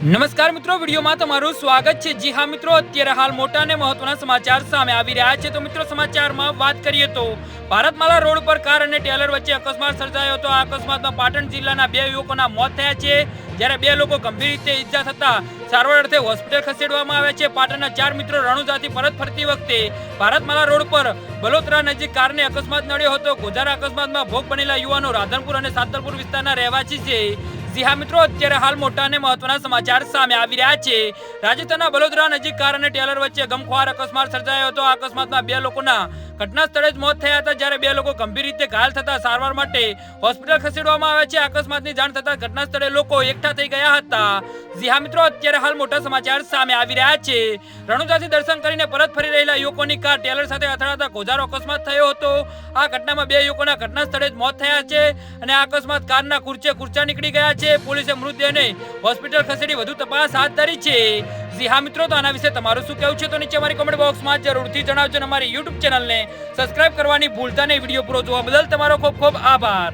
નમસ્કાર મિત્રો, વિડીયોમાં તમારું સ્વાગત છે। જી હા મિત્રો, અત્યારે હાલ મોટા અને મહત્વના સમાચાર સામે આવી રહ્યા છે। તો મિત્રો, સમાચારમાં વાત કરીએ તો ભારતમાલા રોડ પર કાર અને ટેલર વચ્ચે અકસ્માત સર્જાયો હતો। આ અકસ્માતમાં પાટણ જિલ્લાના 2 યુવકોના મોત થયા છે, જ્યારે 2 લોકો ગંભીર રીતે ઈજા થતા સારવાર અર્થે હોસ્પિટલ ખસેડવામાં આવ્યા છે। પાટણના 4 મિત્રો રણુજાથી પરત ફરતી વખતે ભારતમાલા રોડ પર બલોતરા નજીક કારને અકસ્માત નડ્યો હતો। ગોઝારા અકસ્માતમાં ભોગ બનેલા યુવાનો રાધનપુર અને સાતલપુર વિસ્તારના રહેવાસી છે। જી હા મિત્રો, અત્યારે હાલ મોટા અને મહત્વના સમાચાર સામે આવી રહ્યા છે। રાજસ્થાનના બલોદરા નજીક કાર અને ટેલર વચ્ચે ગમખ્વાર અકસ્માત સર્જાયો હતો। આ અકસ્માતમાં 2 લોકોના ઘટના સ્થળે જ મોત થયા હતા, જ્યારે 2 લોકો ગંભીર રીતે ઘાયલ થતા સારવાર માટે હોસ્પિટલ ખસેડવામાં આવ્યા છે। અકસ્માતની જાણ થતા ઘટના સ્થળે લોકો એકઠા થઈ ગયા હતા। જી હા મિત્રો, અત્યારે હાલ મોટા સમાચાર સામે આવી રહ્યા છે। રણુજાથી દર્શન કરીને પરત ફરી રહેલા યુવકોની કાર ટેલર સાથે અથડાતા ગોઝારો અકસ્માત થયો હતો। આ ઘટનામાં 2 યુવકોના ઘટના સ્થળે જ મોત થયા છે અને આ અકસ્માત કારના ખુરચા નીકળી ગયા છે। પોલીસે મૃતદેહને હોસ્પિટલ ખસેડી વધુ તપાસ હાથ ધરી છે। જી હા મિત્રો, તો આના વિશે તમારું શું કહેવું છે તો નીચે અમારી કમેન્ટ બોક્સમાં જરૂરથી જણાવજો। અમારી YouTube ચેનલને સબસ્ક્રાઇબ કરવાની ભૂલતા નહીં। વિડીયો પૂરો જોવા બદલ તમારો ખૂબ ખૂબ આભાર।